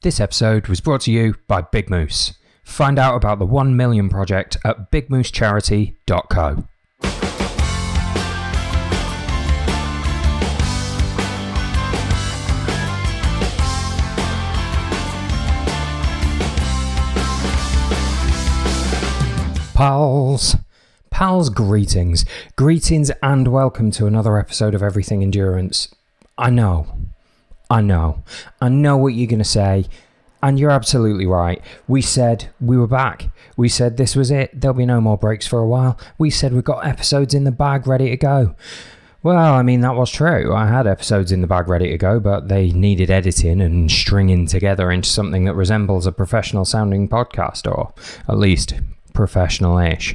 This episode was brought to you by Big Moose. Find out about the 1 Million Project at bigmoosecharity.co. Pals, greetings and welcome to another episode of Everything Endurance. I know what you're going to say, and you're absolutely right. We said we were back. We said this was it. There'll be no more breaks for a while. We said we got episodes in the bag ready to go. Well, I mean, that was true. I had episodes in the bag ready to go, but they needed editing and stringing together into something that resembles a professional sounding podcast, or at least professional-ish.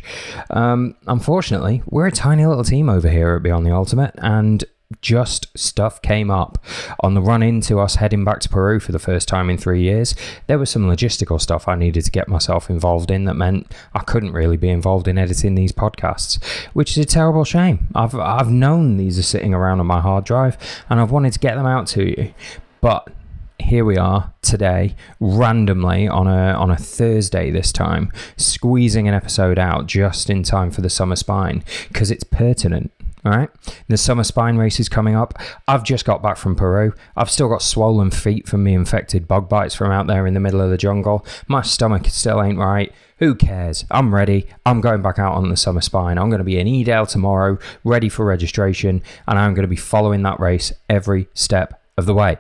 Unfortunately, we're a tiny little team over here at Beyond the Ultimate, and just stuff came up on the run into us heading back to Peru for the first time in 3 years. There was some logistical stuff I needed to get myself involved in that meant I couldn't really be involved in editing these podcasts, which is a terrible shame. I've known these are sitting around on my hard drive and I've wanted to get them out to you, but here we are today, randomly on a Thursday this time, squeezing an episode out just in time for the Summer Spine because it's pertinent. All right, the Summer Spine race is coming up. I've just got back from Peru. I've still got swollen feet from the infected bug bites from out there in the middle of the jungle. My stomach still ain't right. Who cares? I'm ready. I'm going back out on the Summer Spine. I'm going to be in Edale tomorrow, ready for registration, and I'm going to be following that race every step of the way.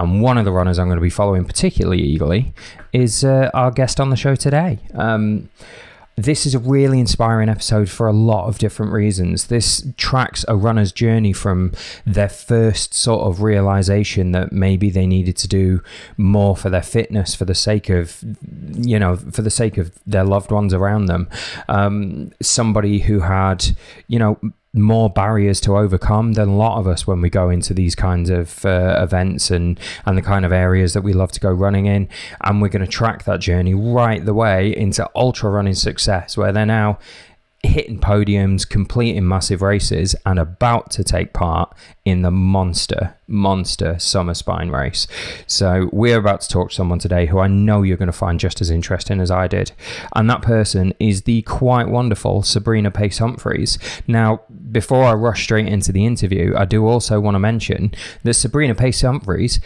And one of the runners I'm going to be following particularly eagerly is our guest on the show today. This is a really inspiring episode for a lot of different reasons. This tracks a runner's journey from their first sort of realization that maybe they needed to do more for their fitness for the sake of their loved ones around them. Somebody who had, more barriers to overcome than a lot of us when we go into these kinds of events and the kind of areas that we love to go running in. And we're going to track that journey right the way into ultra running success, where they're now hitting podiums, completing massive races, and about to take part in the monster Summer Spine race. So we're about to talk to someone today who I know you're going to find just as interesting as I did. And that person is the quite wonderful Sabrina Pace-Humphreys. Now, before I rush straight into the interview, I do also want to mention that Sabrina Pace-Humphreys,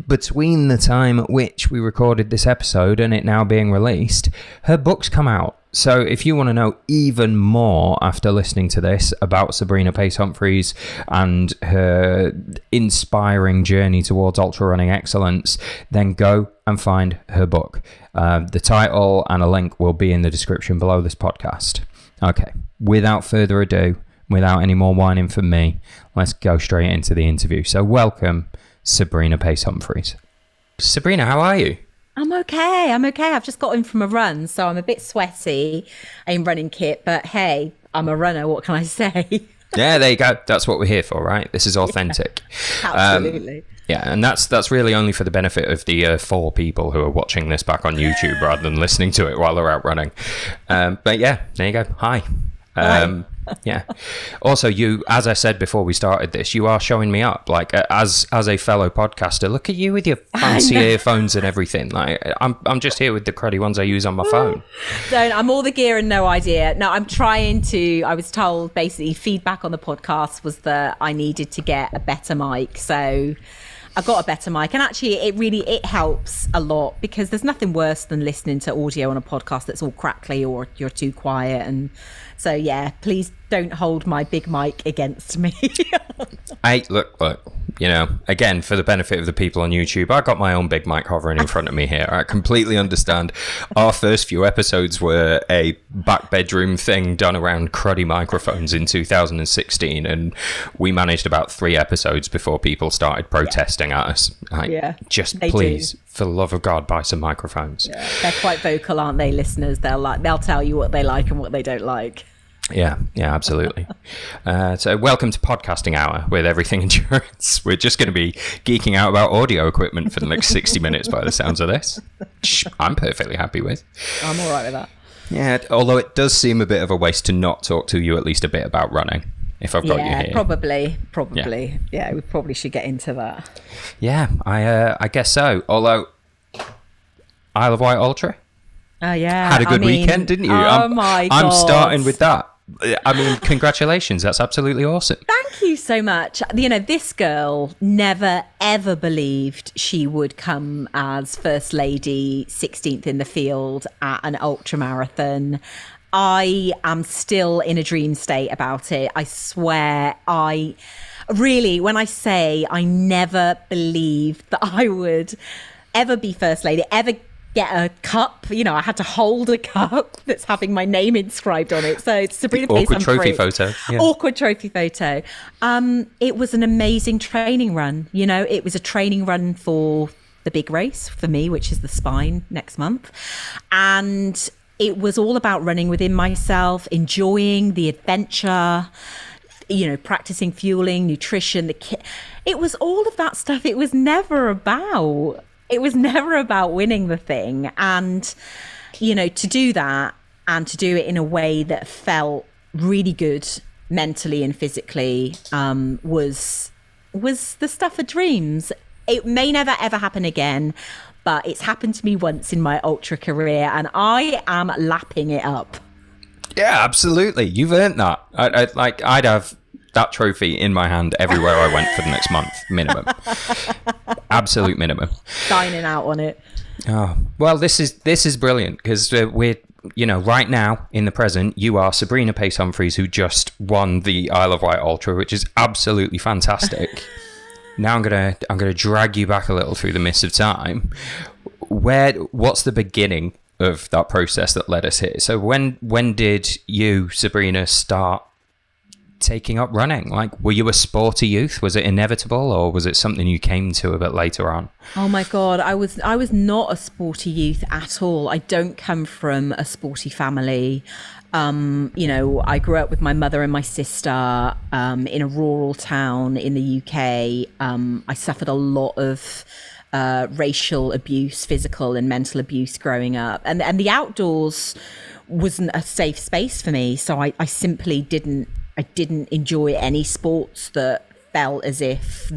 between the time at which we recorded this episode and it now being released, her book's come out. So if you want to know even more after listening to this about Sabrina Pace-Humphreys and her inspiring journey towards ultra running excellence, then go and find her book. The title and a link will be in the description below this podcast. Okay, without further ado, without any more whining from me, let's go straight into the interview. So welcome, Sabrina Pace-Humphreys. Sabrina, how are you? I'm okay. I've just got in from a run, so I'm a bit sweaty in running kit, but hey, I'm a runner. What can I say? Yeah, there you go. That's what we're here for, right? This is authentic. Yeah, absolutely. Yeah, and that's really only for the benefit of the 4 people who are watching this back on YouTube rather than listening to it while they're out running. But yeah, there you go. Hi. Yeah. Also, you, as I said before we started this, you are showing me up. Like, as a fellow podcaster, look at you with your fancy earphones and everything. Like, I'm just here with the cruddy ones I use on my phone. I'm all the gear and no idea. No, I'm trying to. I was told basically feedback on the podcast was that I needed to get a better mic, so I got a better mic, and actually it helps a lot, because there's nothing worse than listening to audio on a podcast that's all crackly or you're too quiet. And so yeah, please don't hold my big mic against me. Hey, look, again, for the benefit of the people on YouTube, I got my own big mic hovering in front of me here. I completely understand. Our first few episodes were a back bedroom thing done around cruddy microphones in 2016, and we managed about 3 episodes before people started protesting at us. Just please, for the love of God, buy some microphones. Yeah. They're quite vocal, aren't they, listeners? They'll tell you what they like and what they don't like. Yeah, absolutely. So welcome to Podcasting Hour with Everything Endurance. We're just going to be geeking out about audio equipment for the next 60 minutes by the sounds of this. I'm perfectly happy with. I'm all right with that. Yeah, although it does seem a bit of a waste to not talk to you at least a bit about running, if I've got you here. Probably. Yeah, we probably should get into that. Yeah, I guess so. Although, Isle of Wight Ultra. Oh, yeah. Had a good weekend, didn't you? Oh, my God. I'm starting with that. I mean, congratulations. That's absolutely awesome. Thank you so much. You know, this girl never, ever believed she would come as First Lady, 16th in the field at an ultra marathon. I am still in a dream state about it. I swear, when I say I never believed that I would ever be First Lady, ever get a cup. You know, I had to hold a cup that's having my name inscribed on it. So it's Sabrina Pace-Humphreys. Awkward trophy photo. Yeah. Awkward trophy photo. It was an amazing training run. You know, it was a training run for the big race for me, which is the Spine next month. And it was all about running within myself, enjoying the adventure, you know, practicing fueling, nutrition, it was all of that stuff. It was never about winning the thing. And, you know, to do that and to do it in a way that felt really good mentally and physically was the stuff of dreams. It may never, ever happen again, but it's happened to me once in my ultra career and I am lapping it up. Yeah, absolutely. You've earned that. I'd have that trophy in my hand everywhere I went for the next month, minimum. Absolute minimum. Dining out on it. Oh, well, this is brilliant because we're, you know, right now in the present, you are Sabrina Pace-Humphreys, who just won the Isle of Wight Ultra, which is absolutely fantastic. Now I'm gonna drag you back a little through the mists of time. What's the beginning of that process that led us here? So when did you, Sabrina, start taking up running? Like, were you a sporty youth? Was it inevitable, or was it something you came to a bit later on? Oh my God, I was not a sporty youth at all. I don't come from a sporty family. You know, I grew up with my mother and my sister in a rural town in the UK. I suffered a lot of racial abuse, physical and mental abuse growing up, and the outdoors wasn't a safe space for me. So I simply didn't enjoy any sports that felt as if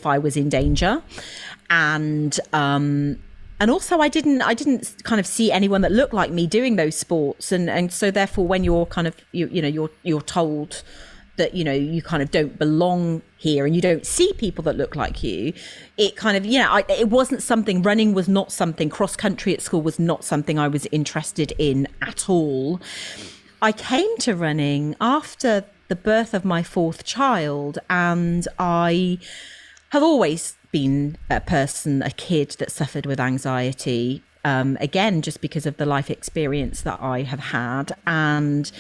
I was in danger, and also I didn't kind of see anyone that looked like me doing those sports, and so therefore when you're kind of you're told that, you know, you kind of don't belong here and you don't see people that look like you, it kind of, it wasn't something, running was not something, cross country at school was not something I was interested in at all. I came to running after the birth of my fourth child, and I have always been a kid that suffered with anxiety, again, just because of the life experience that I have had. And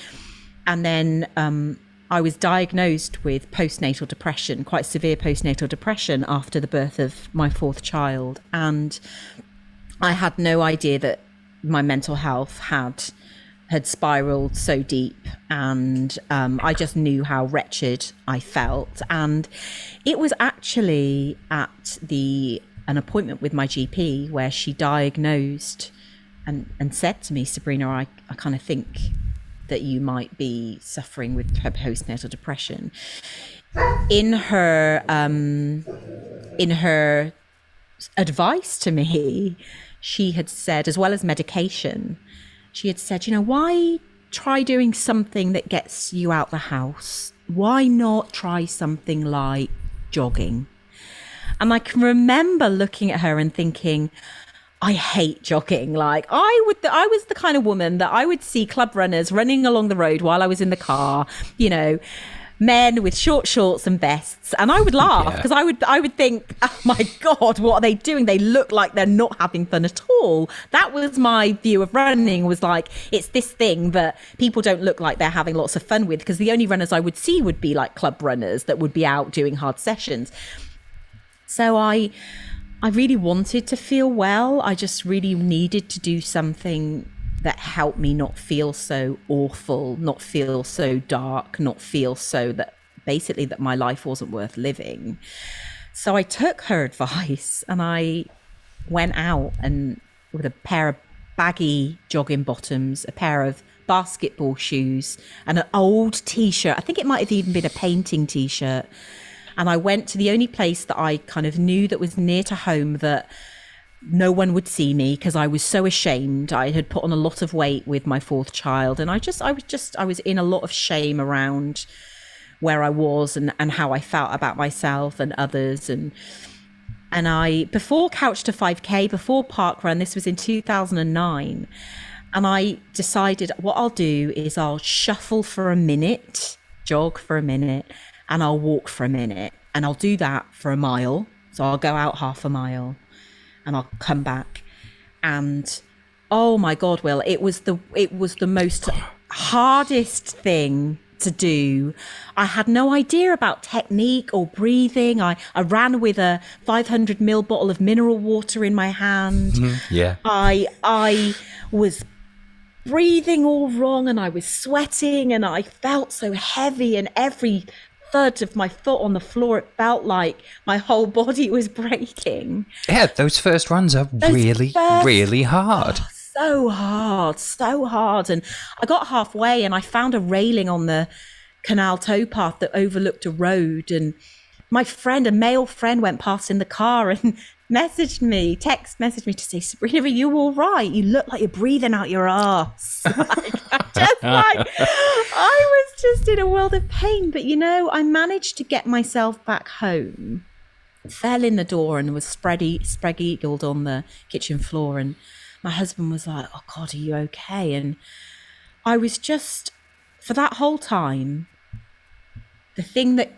then I was diagnosed with postnatal depression, quite severe postnatal depression after the birth of my fourth child. And I had no idea that my mental health had spiraled so deep, and I just knew how wretched I felt. And it was actually at an appointment with my GP where she diagnosed and said to me, Sabrina, I kind of think that you might be suffering with postnatal depression. In her advice to me, she had said, as well as medication, she had said, why try doing something that gets you out the house? Why not try something like jogging? And I can remember looking at her and thinking, I hate jogging. Like, I was the kind of woman that I would see club runners running along the road while I was in the car, men with short shorts and vests, and I would laugh because I would think, oh my God, what are they doing? They look like they're not having fun at all. That was my view of running, was like, it's this thing that people don't look like they're having lots of fun with, because the only runners I would see would be like club runners that would be out doing hard sessions. So I really wanted to feel well. I just really needed to do something that helped me not feel so awful, not feel so dark, not feel so that basically that my life wasn't worth living. So I took her advice and I went out and with a pair of baggy jogging bottoms, a pair of basketball shoes and an old t-shirt. I think it might have even been a painting t-shirt. And I went to the only place that I kind of knew that was near to home that no one would see me because I was so ashamed. I had put on a lot of weight with my fourth child, and I was in a lot of shame around where I was and how I felt about myself and others. And I, before Couch to 5K, before Parkrun, this was in 2009, and I decided what I'll do is I'll shuffle for a minute, jog for a minute, and I'll walk for a minute, and I'll do that for a mile. So I'll go out half a mile and I'll come back. And oh my God, Will, it was the most hardest thing to do. I had no idea about technique or breathing. I ran with a 500 ml bottle of mineral water in my hand. Yeah. I was breathing all wrong, and I was sweating, and I felt so heavy, and every thud of my foot on the floor, it felt like my whole body was breaking. Yeah, those first runs are really hard. So hard. And I got halfway and I found a railing on the canal towpath that overlooked a road, and my friend, a male friend, went past in the car and text messaged me to say, Sabrina, are you all right? You look like you're breathing out your ass. I was just in a world of pain. But I managed to get myself back home, fell in the door and was spread-eagled on the kitchen floor. And my husband was like, oh God, are you okay? And I was just, for that whole time, the thing that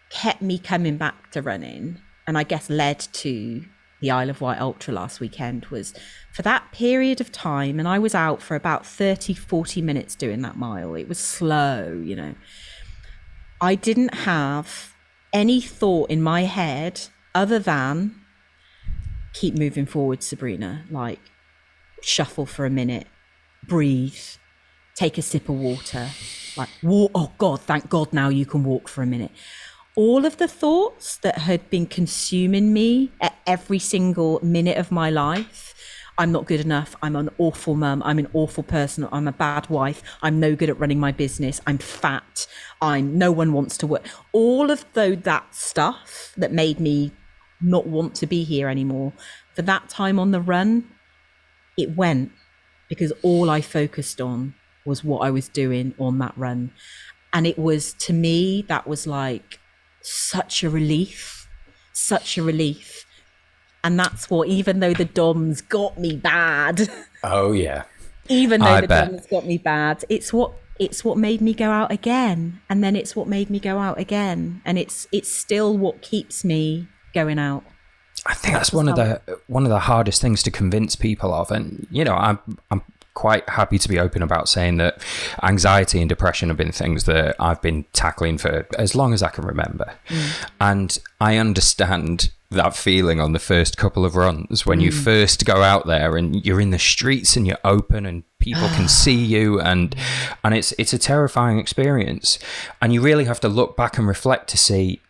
kept me coming back to running, and I guess led to the Isle of Wight Ultra last weekend, was for that period of time, and I was out for about 30, 40 minutes doing that mile. It was slow, I didn't have any thought in my head other than keep moving forward, Sabrina, like shuffle for a minute, breathe, take a sip of water, like walk. Oh God, thank God now you can walk for a minute. All of the thoughts that had been consuming me at every single minute of my life. I'm not good enough. I'm an awful mum. I'm an awful person. I'm a bad wife. I'm no good at running my business. I'm fat. No one wants to work. All of that stuff that made me not want to be here anymore. For that time on the run, it went, because all I focused on was what I was doing on that run. And it was, to me, that was like such a relief. And that's what, even though the DOMs got me bad. Oh yeah. DOMs got me bad, it's what made me go out again. And then it's what made me go out again. And it's still what keeps me going out. I think that's one of the hardest things to convince people of. And I'm quite happy to be open about saying that anxiety and depression have been things that I've been tackling for as long as I can remember. And I understand that feeling on the first couple of runs when you first go out there and you're in the streets and you're open and people can see you, and it's a terrifying experience. And you really have to look back and reflect to see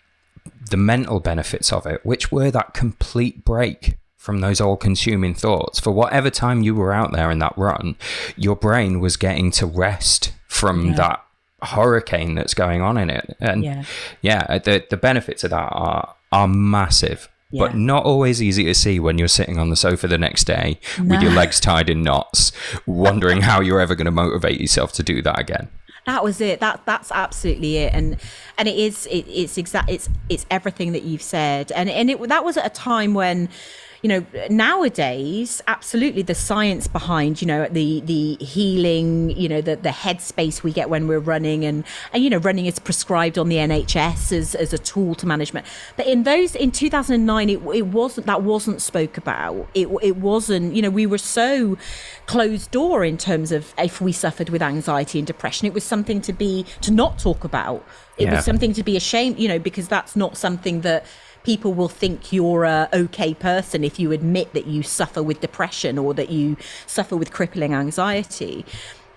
the mental benefits of it, which were that complete break from those all-consuming thoughts. For whatever time you were out there in that run, your brain was getting to rest from that hurricane that's going on in it. And the benefits of that are massive, but not always easy to see when you're sitting on the sofa the next day with your legs tied in knots, wondering how you're ever going to motivate yourself to do that again. That was it. That's absolutely it. And it's everything that you've said. And that was at a time when, nowadays, absolutely the science behind, the healing, the headspace we get when we're running, and running is prescribed on the NHS as a tool to management. But in 2009, it wasn't spoke about. It wasn't, we were so closed door in terms of if we suffered with anxiety and depression. It was something to not talk about. It was something to be ashamed, because that's not something that people will think you're a okay person if you admit that you suffer with depression or that you suffer with crippling anxiety.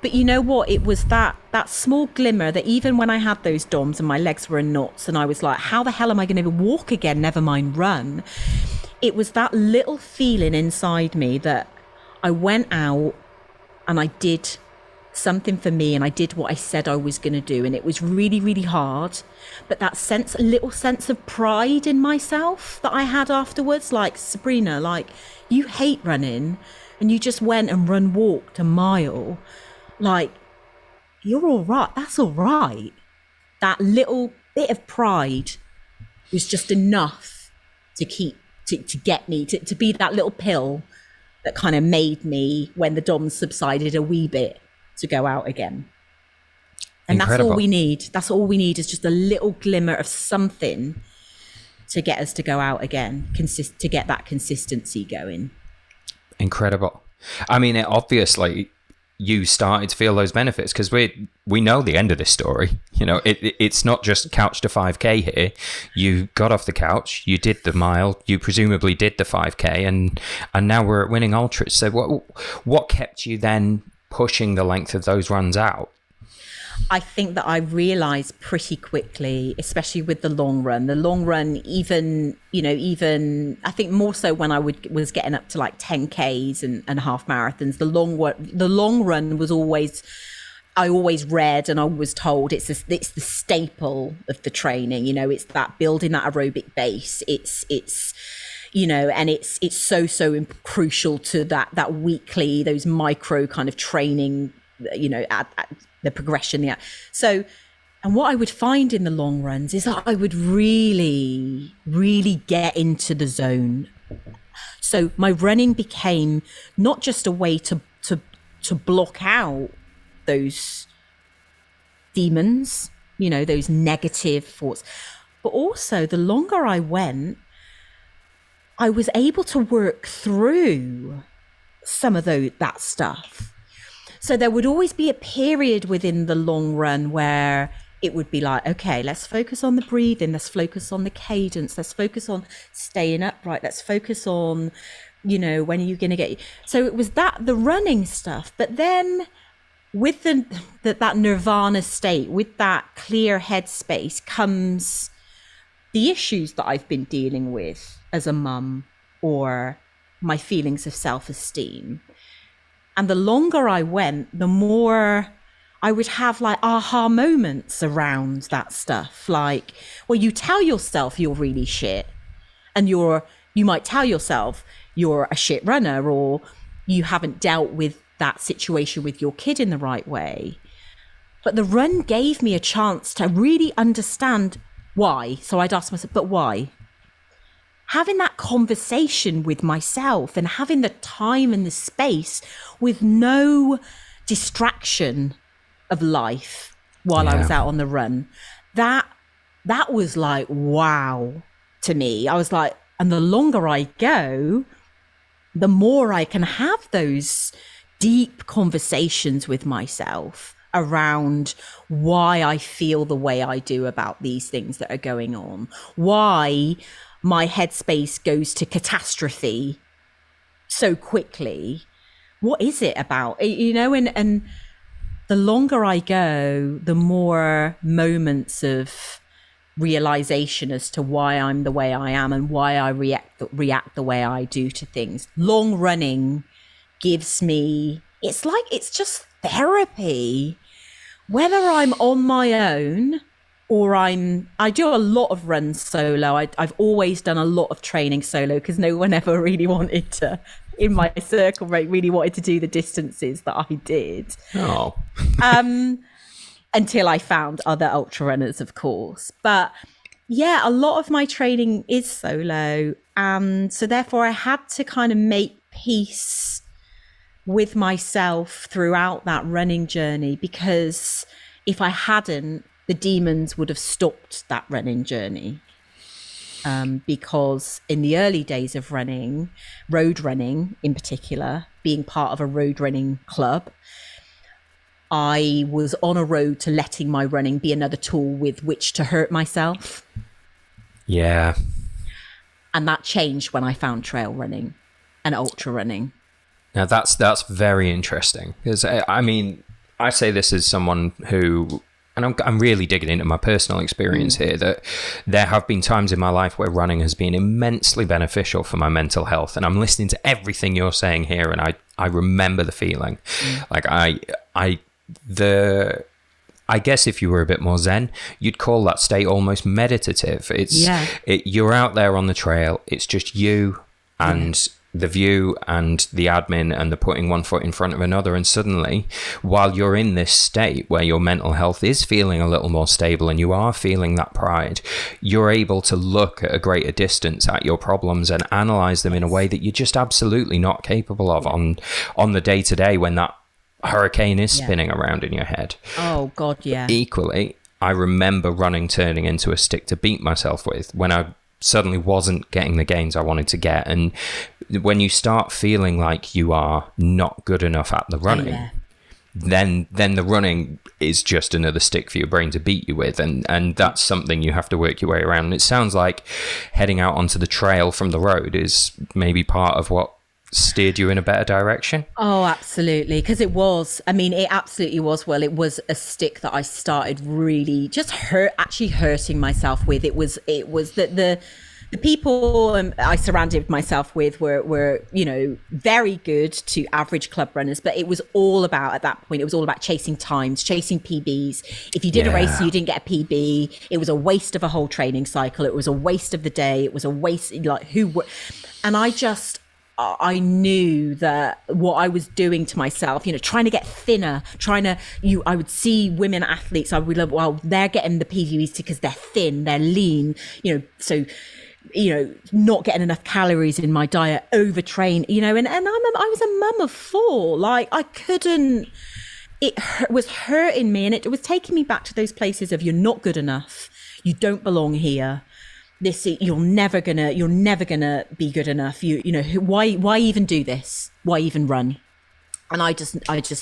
But you know what? It was that small glimmer that even when I had those DOMs and my legs were in knots and I was like, how the hell am I going to walk again? Never mind run. It was that little feeling inside me that I went out and I did something for me, and I did what I said I was going to do, and it was really, really hard. But that little sense of pride in myself that I had afterwards, like, Sabrina, like, you hate running and you just went and walked a mile. Like, you're all right. That's all right. That little bit of pride was just enough to get me to be that little pill that kind of made me, when the DOMS subsided a wee bit, to go out again. And Incredible. That's all we need. That's all we need, is just a little glimmer of something to get us to go out again, to get that consistency going. Incredible. I mean, obviously you started to feel those benefits, because we know the end of this story. You know, it's not just couch to 5K here. You got off the couch, you did the mile, you presumably did the 5K, and now we're at winning ultras. So what kept you then pushing the length of those runs out? I think that I realized pretty quickly, especially with the long run, even I think more so when I was getting up to like 10Ks and half marathons, the long run was always, I always read and I was told it's the staple of the training. You know, it's that building that aerobic base. It's you know, and it's so crucial to that weekly, those micro kind of training, you know, at the progression. Yeah. So, and what I would find in the long runs is that I would really, really get into the zone. So my running became not just a way to block out those demons, you know, those negative thoughts, but also the longer I went, I was able to work through some of that stuff. So there would always be a period within the long run where it would be like, okay, let's focus on the breathing, let's focus on the cadence, let's focus on staying upright, let's focus on, you know, when are you going to get... So it was the running stuff. But then with that nirvana state, with that clear headspace, comes the issues that I've been dealing with as a mum, or my feelings of self-esteem. And the longer I went, the more I would have like aha moments around that stuff. Like, well, you tell yourself you're really shit, and you might tell yourself you're a shit runner, or you haven't dealt with that situation with your kid in the right way. But the run gave me a chance to really understand why. So I'd ask myself, but why? Having that conversation with myself and having the time and the space with no distraction of life while I was out on the run, that was like, wow, to me. I was like, and the longer I go, the more I can have those deep conversations with myself around why I feel the way I do about these things that are going on, why my headspace goes to catastrophe so quickly. What is it about? You know, and the longer I go, the more moments of realization as to why I'm the way I am and why I react the way I do to things. Long running gives me, it's just therapy. Whether I'm on my own or I do a lot of runs solo. I've always done a lot of training solo because no one ever really wanted to, in my circle, really wanted to do the distances that I did. Oh. Until I found other ultra runners, of course. But yeah, a lot of my training is solo. And so therefore I had to kind of make peace with myself throughout that running journey, because if I hadn't, the demons would have stopped that running journey. Because in the early days of running, road running in particular, being part of a road running club, I was on a road to letting my running be another tool with which to hurt myself. Yeah. And that changed when I found trail running and ultra running. Now that's very interesting, because I mean, I say this as someone who, and I'm really digging into my personal experience here, that there have been times in my life where running has been immensely beneficial for my mental health. And I'm listening to everything you're saying here, and I remember the feeling. Like I I guess if you were a bit more zen, you'd call that state almost meditative. You're out there on the trail. It's just you and the view and the admin and the putting one foot in front of another. And suddenly, while you're in this state where your mental health is feeling a little more stable and you are feeling that pride, you're able to look at a greater distance at your problems and analyze them in a way that you're just absolutely not capable of on the day-to-day when that hurricane is spinning around in your head. Oh God, yeah. Equally, I remember running turning into a stick to beat myself with when I suddenly wasn't getting the gains I wanted to get. And when you start feeling like you are not good enough at the running, then the running is just another stick for your brain to beat you with, and that's something you have to work your way around. And it sounds like heading out onto the trail from the road is maybe part of what steered you in a better direction. Oh, absolutely. Because it absolutely was. Well, it was a stick that I started really just hurting myself with. It was that the people I surrounded myself with were, very good to average club runners, but it was all about, at that point, it was all about chasing times, chasing PBs. If you did a race and you didn't get a PB, it was a waste of a whole training cycle. It was a waste of the day. It was a waste, and I knew that what I was doing to myself, trying to get thinner, I would see women athletes, I would love, well, they're getting the PBs because they're thin, they're lean, so, not getting enough calories in my diet, overtrain, and I was a mum of 4, like I couldn't, was hurting me, and it was taking me back to those places of you're not good enough, you don't belong here. You're never gonna be good enough. Why even do this? Why even run? And I just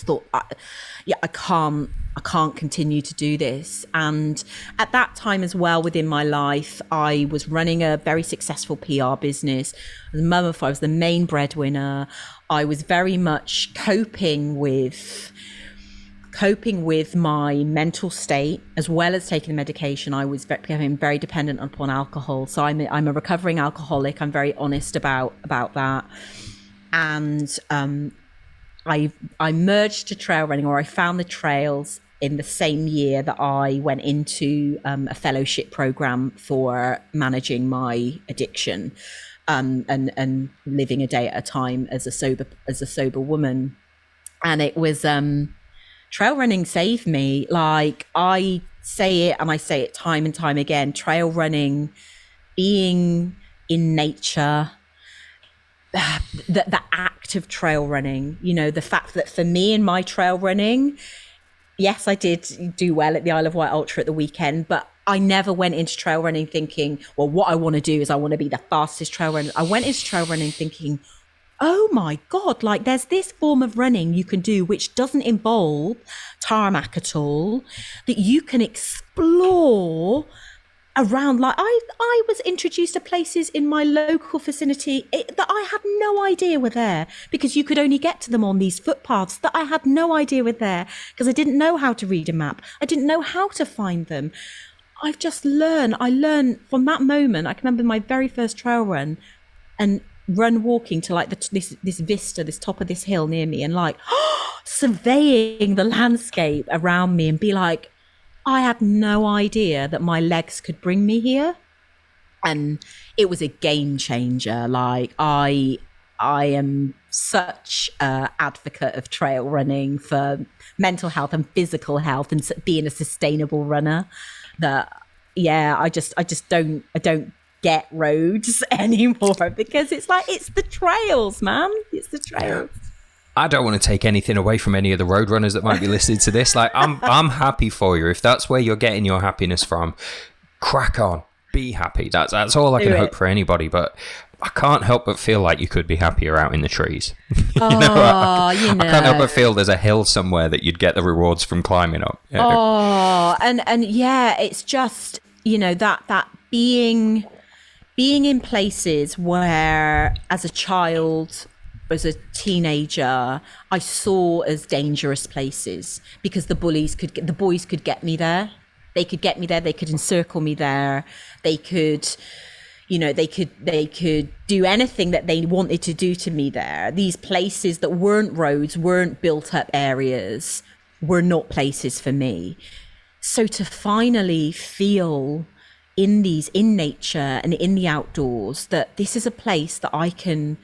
thought, I can't continue to do this. And at that time as well, within my life, I was running a very successful PR business. I was a mum of 5, I was the main breadwinner. I was very much coping with my mental state, as well as taking the medication. I was becoming very dependent upon alcohol. So I'm a recovering alcoholic. I'm very honest about that. And I merged to trail running, or I found the trails in the same year that I went into a fellowship program for managing my addiction, and living a day at a time as a sober woman. And it was trail running saved me. Like, I say it, and I say it time and time again, trail running, being in nature, the act of trail running, the fact that for me in my trail running, yes, I did do well at the Isle of Wight Ultra at the weekend, but I never went into trail running thinking, well, what I want to do is I want to be the fastest trail runner. I went into trail running thinking, oh my God, like there's this form of running you can do which doesn't involve tarmac at all, that you can explore around. Like I was introduced to places in my local vicinity that I had no idea were there, because you could only get to them on these footpaths that I had no idea were there, because I didn't know how to read a map. I didn't know how to find them. I learned from that moment. I can remember my very first trail run and walking to like this vista, this top of this hill near me, and like surveying the landscape around me and be like, I had no idea that my legs could bring me here. And it was a game changer. Like I am such an advocate of trail running for mental health and physical health and being a sustainable runner, that I don't get roads anymore, because it's the trails, man. It's the trails. I don't want to take anything away from any of the road runners that might be listening to this. Like, I'm happy for you. If that's where you're getting your happiness from, crack on, be happy. That's all I can hope for anybody. But I can't help but feel like you could be happier out in the trees. I can't help but feel there's a hill somewhere that you'd get the rewards from climbing up. And yeah, it's just, that being in places where, as a child, as a teenager, I saw as dangerous places, because the boys could get me there. They could get me there. They could encircle me there. They could, they could do anything that they wanted to do to me there. These places that weren't roads, weren't built up areas, were not places for me. So to finally feel in nature and in the outdoors, that this is a place that I can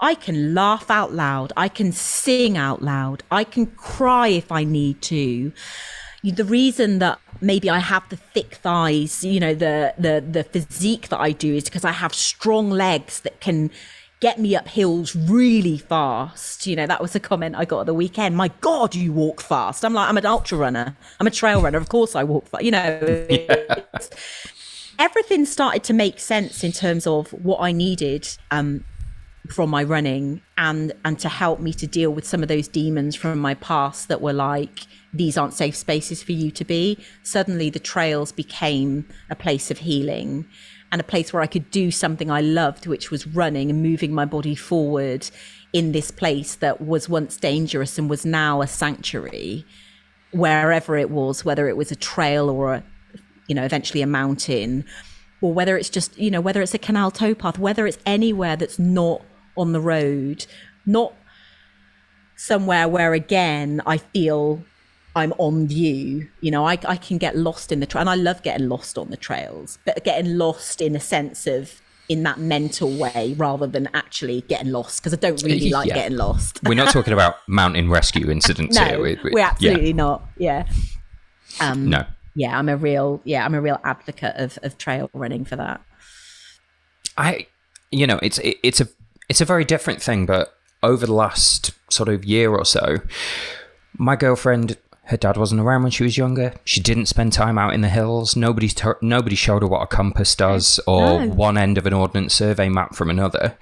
laugh out loud, I can sing out loud, I can cry if I need to. The reason that maybe I have the thick thighs, the physique that I do, is because I have strong legs that can get me up hills really fast. That was a comment I got at the weekend. My God, you walk fast. I'm like, I'm an ultra runner. I'm a trail runner. Of course I walk fast. Yeah. Everything started to make sense in terms of what I needed from my running, and to help me to deal with some of those demons from my past that were like, these aren't safe spaces for you to be. Suddenly the trails became a place of healing and a place where I could do something I loved, which was running and moving my body forward in this place that was once dangerous and was now a sanctuary, wherever it was, whether it was a trail or eventually a mountain, or whether it's just, whether it's a canal towpath, whether it's anywhere that's not on the road, not somewhere where, again, I feel I'm on view. I can get lost in the trail, and I love getting lost on the trails, but getting lost in a sense of, in that mental way, rather than actually getting lost, because I don't really like getting lost. We're not talking about mountain rescue incidents no, here. We're absolutely not. Yeah. No. Yeah, I'm a real advocate of trail running for that. It's a very different thing, but over the last sort of year or so, my girlfriend, her dad wasn't around when she was younger. She didn't spend time out in the hills. Nobody showed her what a compass does, or one end of an ordnance survey map from another.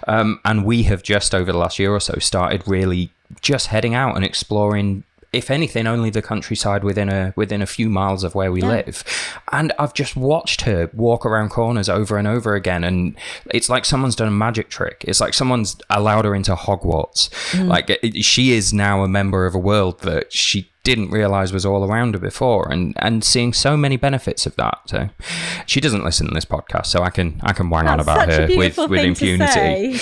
And we have just over the last year or so started really just heading out and exploring, if anything, only the countryside within a few miles of where we live. And I've just watched her walk around corners over and over again, and it's like someone's done a magic trick. It's like someone's allowed her into Hogwarts. Like, she is now a member of a world that she didn't realize was all around her before, and seeing so many benefits of that. So she doesn't listen to this podcast, so I can wang on about her with impunity.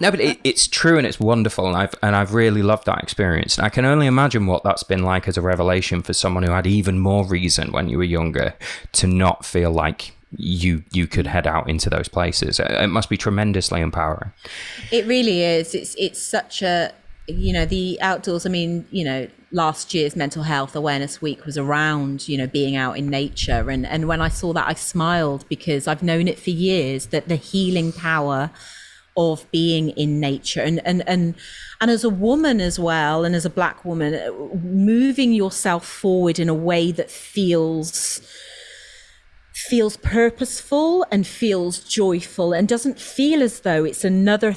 No, but it's true, and it's wonderful, and I've really loved that experience. And I can only imagine what that's been like as a revelation for someone who had even more reason when you were younger to not feel like you could head out into those places. It must be tremendously empowering. It really is. It's such a, the outdoors. I mean, last year's Mental Health Awareness Week was around, being out in nature. And when I saw that, I smiled, because I've known it for years, that the healing power of being in nature, and as a woman as well, and as a Black woman, moving yourself forward in a way that feels purposeful and feels joyful, and doesn't feel as though it's another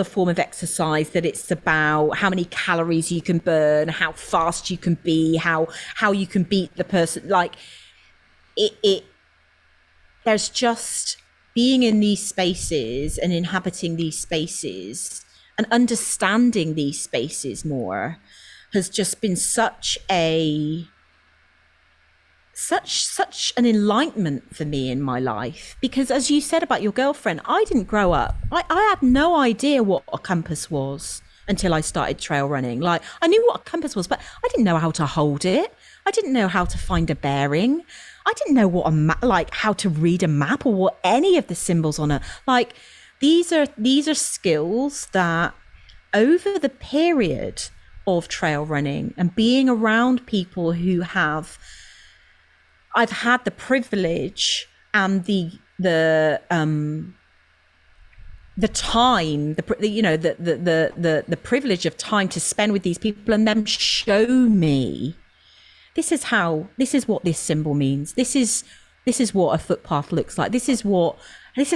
form of exercise, that it's about how many calories you can burn, how fast you can be, how you can beat the person. Like there's just being in these spaces and inhabiting these spaces and understanding these spaces more has just been such an enlightenment for me in my life. Because as you said about your girlfriend, I didn't grow up. I had no idea what a compass was until I started trail running. Like, I knew what a compass was, but I didn't know how to hold it. I didn't know how to find a bearing. I didn't know what how to read a map, or what any of the symbols on it. Like, these are skills that over the period of trail running and being around people who I've had the privilege and the time, the privilege of time to spend with these people, and them show me, this is what this symbol means. This is what a footpath looks like. This is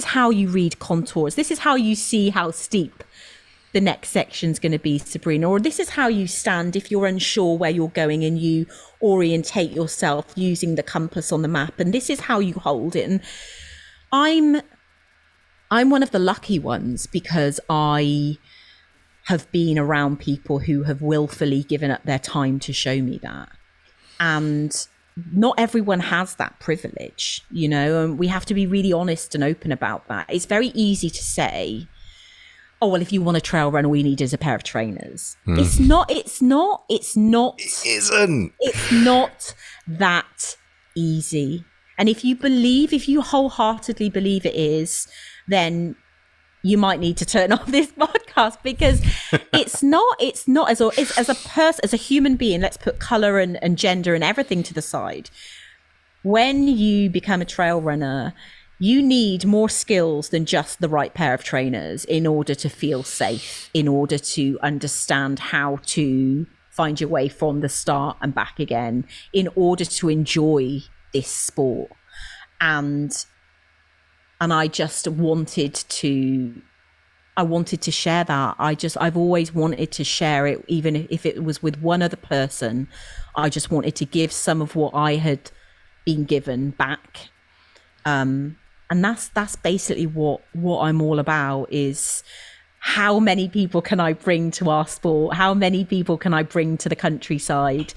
how you read contours. This is how you see how steep the next section's going to be, Sabrina. Or this is how you stand if you're unsure where you're going, and you orientate yourself using the compass on the map. And this is how you hold it. And I'm one of the lucky ones, because I have been around people who have willfully given up their time to show me that. And not everyone has that privilege, and we have to be really honest and open about that. It's very easy to say, oh, well, if you want a trail run, all you need is a pair of trainers. Mm. It's not. It isn't. It's not that easy. And if you wholeheartedly believe it is, then you might need to turn off this podcast, because it's not as a person, as a human being, let's put color and gender and everything to the side. When you become a trail runner, you need more skills than just the right pair of trainers in order to feel safe, in order to understand how to find your way from the start and back again, in order to enjoy this sport. And I just wanted to share that. I've always wanted to share it, even if it was with one other person. I just wanted to give some of what I had been given back. And that's basically what I'm all about, is how many people can I bring to our sport? How many people can I bring to the countryside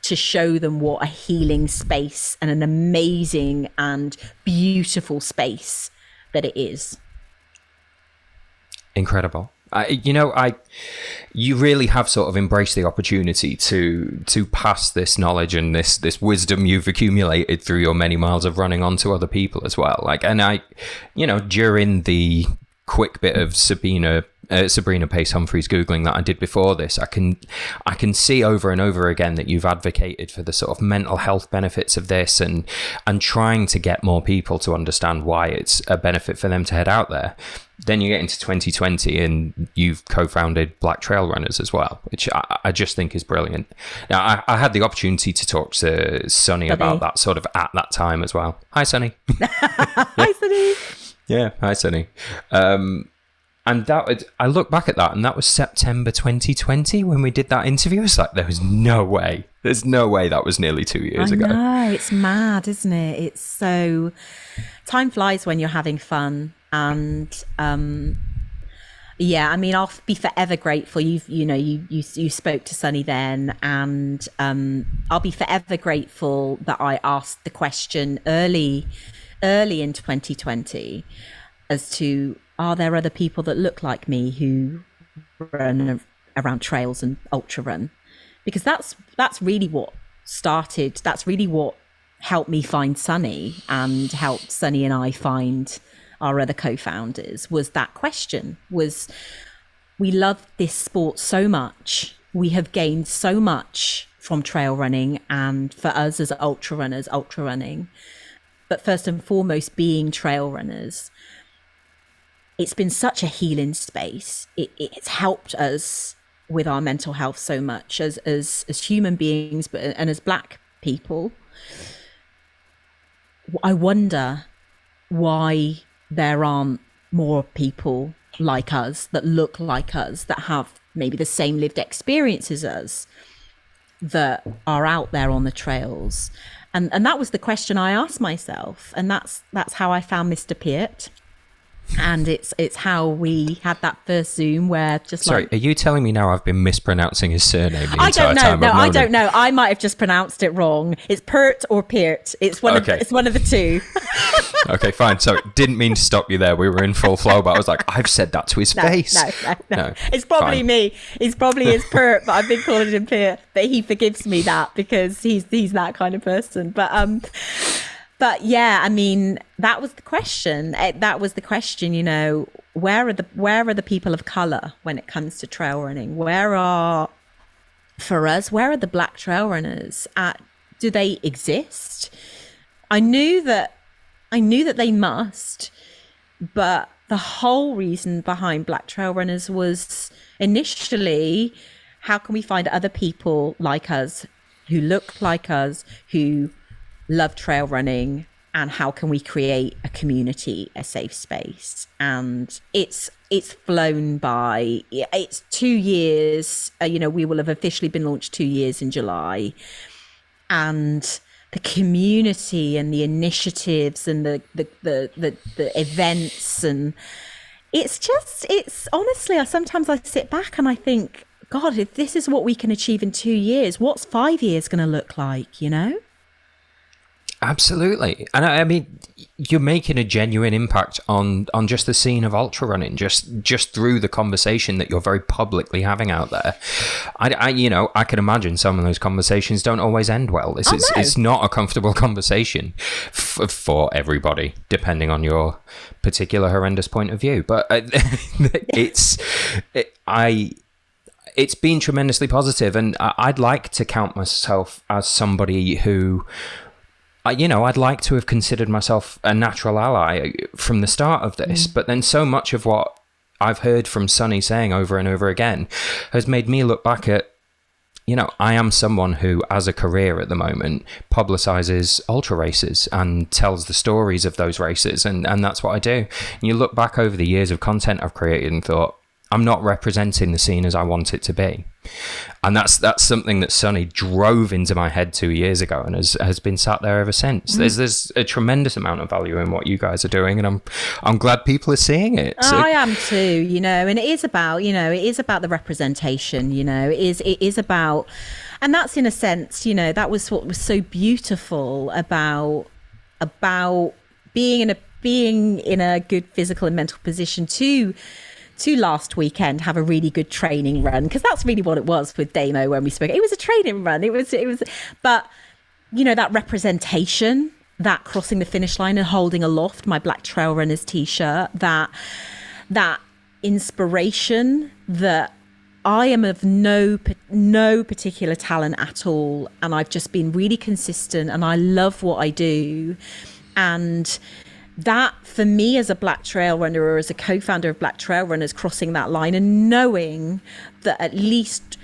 to show them what a healing space and an amazing and beautiful space that it is. Incredible. You really have sort of embraced the opportunity to pass this knowledge and this wisdom you've accumulated through your many miles of running on to other people as well. During the quick bit of Sabrina Pace-Humphreys Googling that I did before this, I can see over and over again that you've advocated for the sort of mental health benefits of this, and trying to get more people to understand why it's a benefit for them to head out there. Then you get into 2020 and you've co-founded Black Trail Runners as well, which I just think is brilliant. Now, I had the opportunity to talk to Sunny about that sort of at that time as well. Hi, Sunny. Hi, Sunny. Yeah, hi, Sunny. And I look back at that, and that was September 2020 when we did that interview. It's like, there's no way that was nearly 2 years ago. I know, it's mad, isn't it? It's so, time flies when you're having fun. And yeah, I mean, I'll be forever grateful. You spoke to Sunny then, and I'll be forever grateful that I asked the question early in 2020 as to, are there other people that look like me who run around trails and ultra run? Because that's really what started. That's really what helped me find Sunny, and helped Sunny and I find our other co-founders, was that question. Was, we love this sport so much. We have gained so much from trail running, and for us as ultra runners, ultra running. But first and foremost, being trail runners, it's been such a healing space. It's helped us with our mental health so much as human beings, and as Black people. I wonder why there aren't more people like us, that look like us, that have maybe the same lived experiences as us, that are out there on the trails. And that was the question I asked myself, and that's how I found Mr. Peart. And it's how we had that first Zoom where just Sorry, are you telling me now I've been mispronouncing his surname the I entire don't know. time? No, I don't know. I might have just pronounced it wrong. It's Peart or Peart. It's one of the two. Okay, fine. So didn't mean to stop you there. We were in full flow, but I was like, I've said that to his face. No. It's probably fine. Me. It's probably his Peart, but I've been calling him Peart. But he forgives me that, because he's that kind of person. But yeah, I mean, that was the question. Where are the people of color when it comes to trail running? Where are the Black trail runners at? Do they exist? I knew that they must, but the whole reason behind Black trail runners was initially, how can we find other people like us, who look like us, who love trail running, and how can we create a community, a safe space? And it's flown by. It's 2 years. We will have officially been launched 2 years in July, and the community and the initiatives and the events, and it's honestly, sometimes I sit back and I think, God, if this is what we can achieve in 2 years, what's 5 years going to look like? Absolutely. And I mean, you're making a genuine impact on just the scene of ultra running, just through the conversation that you're very publicly having out there. I can imagine some of those conversations don't always end well. It's not a comfortable conversation for everybody, depending on your particular horrendous point of view. But it's been tremendously positive, and I'd like to count myself as somebody who, I'd like to have considered myself a natural ally from the start of this, but then so much of what I've heard from Sonny saying over and over again has made me look back at, I am someone who, as a career at the moment, publicizes ultra races and tells the stories of those races, and that's what I do. And you look back over the years of content I've created and thought, I'm not representing the scene as I want it to be. And that's something that Sonny drove into my head 2 years ago and has been sat there ever since. There's a tremendous amount of value in what you guys are doing, and I'm glad people are seeing it. So. I am too, and it is about, the representation, it is about, and that's in a sense, that was what was so beautiful about being in a good physical and mental position to last weekend have a really good training run, because that's really what it was with Damo when we spoke. It was a training run. It was but that representation, that crossing the finish line and holding aloft my Black Trail Runners t-shirt, that inspiration that I am of no particular talent at all, and I've just been really consistent, and I love what I do. And that, for me, as a Black Trail Runner or as a co-founder of Black Trail Runners, crossing that line and knowing that at least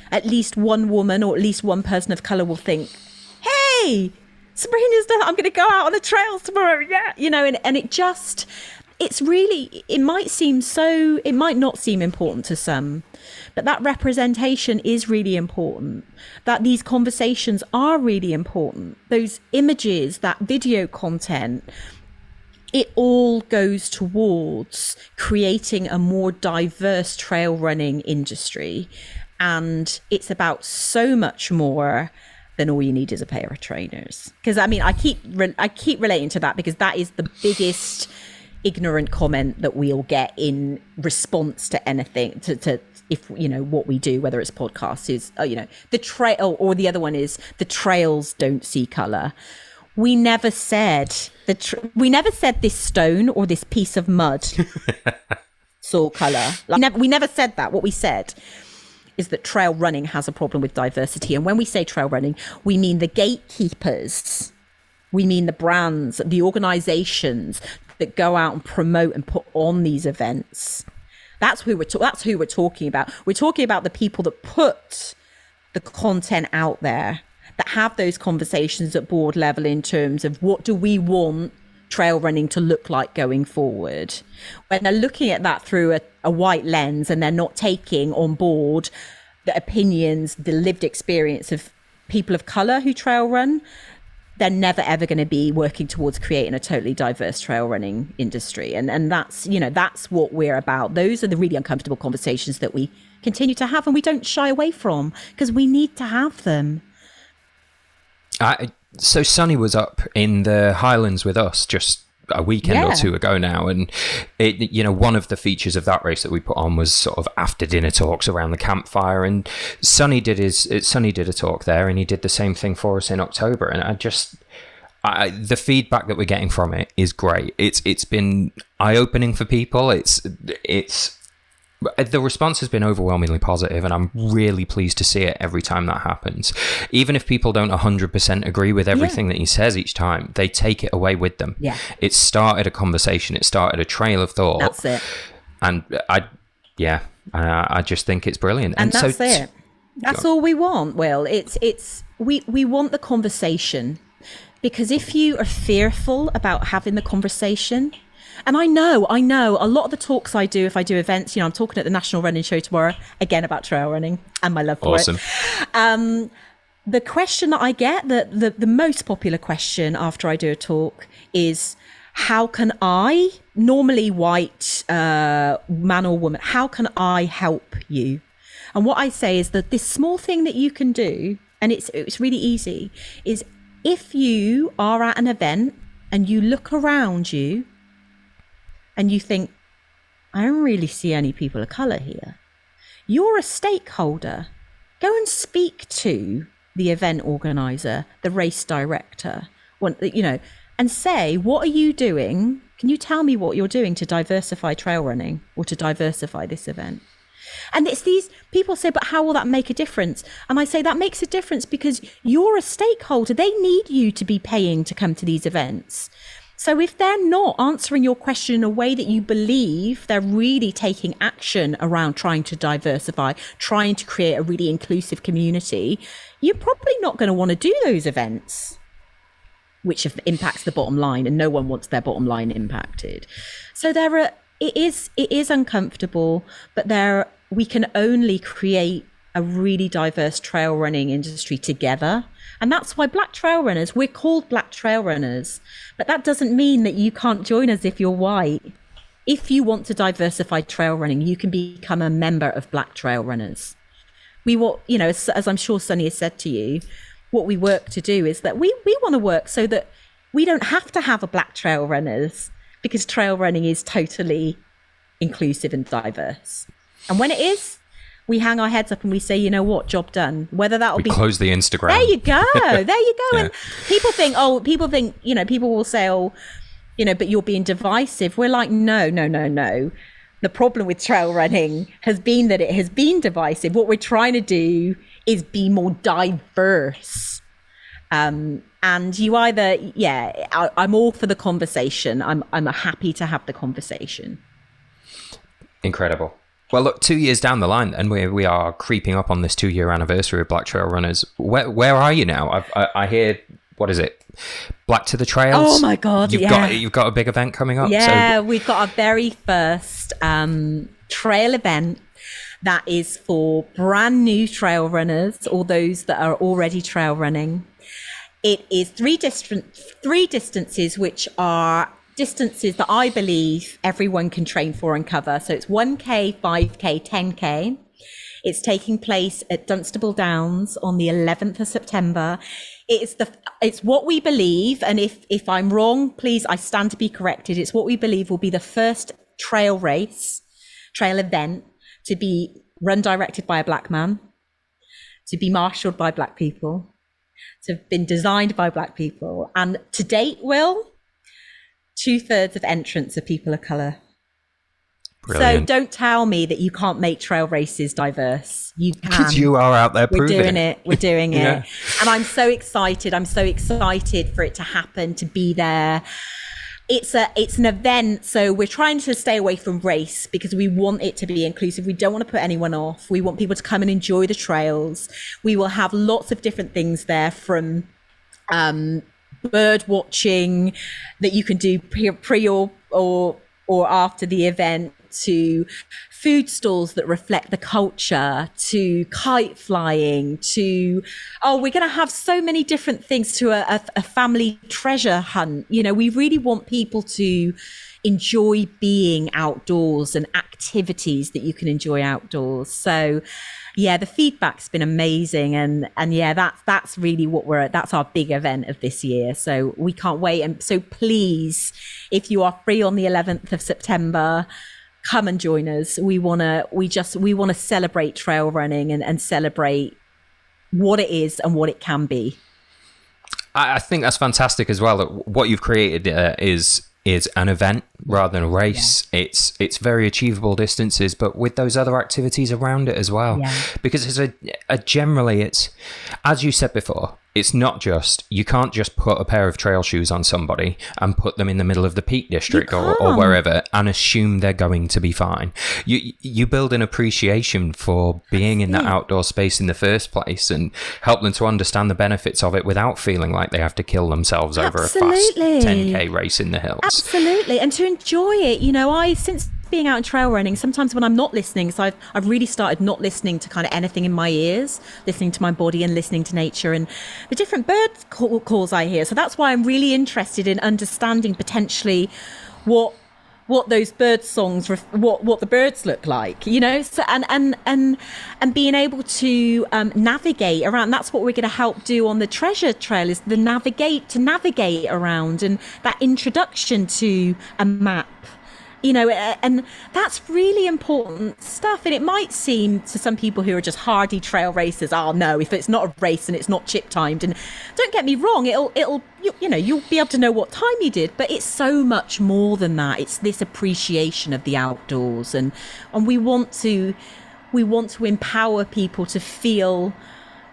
one woman or at least one person of colour will think, hey, Sabrina's done, I'm going to go out on the trails tomorrow. Yeah. And it's really, it might not seem important to some, but that representation is really important, that these conversations are really important. Those images, that video content, it all goes towards creating a more diverse trail running industry. And it's about so much more than all you need is a pair of trainers. Because I keep relating to that, because that is the biggest ignorant comment that we'll get in response to anything, to if what we do, whether it's podcasts, is the trail, or the other one is the trails don't see color. We never said this stone or this piece of mud saw color. We never said that. What we said is that trail running has a problem with diversity. And when we say trail running, we mean the gatekeepers, we mean the brands, the organizations that go out and promote and put on these events. That's who we're talking about. We're talking about the people that put the content out there, that have those conversations at board level in terms of what do we want trail running to look like going forward. When they're looking at that through a white lens and they're not taking on board the opinions, the lived experience of people of colour who trail run, they're never ever going to be working towards creating a totally diverse trail running industry. And that's what we're about. Those are the really uncomfortable conversations that we continue to have, and we don't shy away from, because we need to have them. So Sonny was up in the Highlands with us just a weekend or two ago now, and one of the features of that race that we put on was sort of after dinner talks around the campfire, and Sonny did a talk there, and he did the same thing for us in October, and the feedback that we're getting from it is great. It's been eye-opening for people. The response has been overwhelmingly positive, and I'm really pleased to see it every time that happens. Even if people don't 100% agree with everything that he says each time, they take it away with them. Yeah. It started a conversation. It started a trail of thought. That's it. And I just think it's brilliant. And that's it. That's all we want, Will. We want the conversation, because if you are fearful about having the conversation, and I know a lot of the talks I do, if I do events, I'm talking at the National Running Show tomorrow, again, about trail running and my love for it. Awesome. The question that I get, the most popular question after I do a talk is, how can I, normally white man or woman, how can I help you? And what I say is that this small thing that you can do, and it's really easy, is if you are at an event and you look around you and you think, I don't really see any people of colour here, you're a stakeholder. Go and speak to the event organizer, the race director, and say, what are you doing? Can you tell me what you're doing to diversify trail running or to diversify this event? And it's these people say, but how will that make a difference? And I say that makes a difference because you're a stakeholder. They need you to be paying to come to these events. So if they're not answering your question in a way that you believe they're really taking action around trying to diversify, trying to create a really inclusive community, you're probably not going to want to do those events, which impacts the bottom line, and no one wants their bottom line impacted. So it is uncomfortable, but we can only create a really diverse trail running industry together. And that's why Black Trail Runners, we're called Black Trail Runners, but that doesn't mean that you can't join us if you're white. If you want to diversify trail running, you can become a member of Black Trail Runners. As I'm sure Sunny has said to you, what we work to do is that we want to work so that we don't have to have a Black Trail Runners, because trail running is totally inclusive and diverse. And when it is, we hang our heads up and we say, you know what, job done. Whether that'll be close the Instagram. There you go. There you go. Yeah. And people think, people will say, but you're being divisive. We're like, no. The problem with trail running has been that it has been divisive. What we're trying to do is be more diverse. And you either, I'm all for the conversation. I'm happy to have the conversation. Incredible. Well, look, 2 years down the line, and we are creeping up on this 2-year anniversary of Black Trail Runners. Where are you now? I hear, what is it? Black to the Trails? Oh my God, You've got a big event coming up. Yeah, we've got our very first trail event that is for brand new trail runners or those that are already trail running. It is three distances, which are distances that I believe everyone can train for and cover. So it's 1K, 5K, 10K. It's taking place at Dunstable Downs on the 11th of September. It's what we believe, and if I'm wrong, please, I stand to be corrected. It's what we believe will be the first trail event to be run directed by a Black man, to be marshalled by Black people, to have been designed by Black people. And to date, Will, 2/3 of entrants are people of colour. Brilliant. So don't tell me that you can't make trail races diverse. You can. Because you are out there proving it. We're doing it. Yeah. And I'm so excited. I'm so excited for it to happen, to be there. It's an event, so we're trying to stay away from race because we want it to be inclusive. We don't want to put anyone off. We want people to come and enjoy the trails. We will have lots of different things there, from bird watching that you can do pre or after the event, to food stalls that reflect the culture, to kite flying, to we're going to have so many different things, to a family treasure hunt. We really want people to enjoy being outdoors and activities that you can enjoy outdoors. So the feedback's been amazing, and that's really that's our big event of this year. So we can't wait. And so please, if you are free on the 11th of September, come and join us. We want to celebrate trail running and celebrate what it is and what it can be. I think that's fantastic as well. What you've created is an event rather than a race. Yeah. It's very achievable distances, but with those other activities around it as well. Yeah. Because generally it's, as you said before, it's not just, you can't just put a pair of trail shoes on somebody and put them in the middle of the Peak District or wherever and assume they're going to be fine. You build an appreciation for being in that outdoor space in the first place and help them to understand the benefits of it without feeling like they have to kill themselves over a fast 10K race in the hills. Absolutely. And to enjoy it, since being out and trail running, sometimes when I'm not listening, so I've really started not listening to kind of anything in my ears, listening to my body and listening to nature and the different bird calls I hear. So that's why I'm really interested in understanding potentially what what those bird songs, what the birds look like, you know. So and being able to navigate around. That's what we're going to help do on the treasure trail, is the navigate around, and that introduction to a map, you know. And that's really important stuff. And it might seem to some people who are just hardy trail racers, oh no, if it's not a race and it's not chip timed, and don't get me wrong, it'll you know, you'll be able to know what time you did, but it's so much more than that. It's this appreciation of the outdoors, and we want to empower people to feel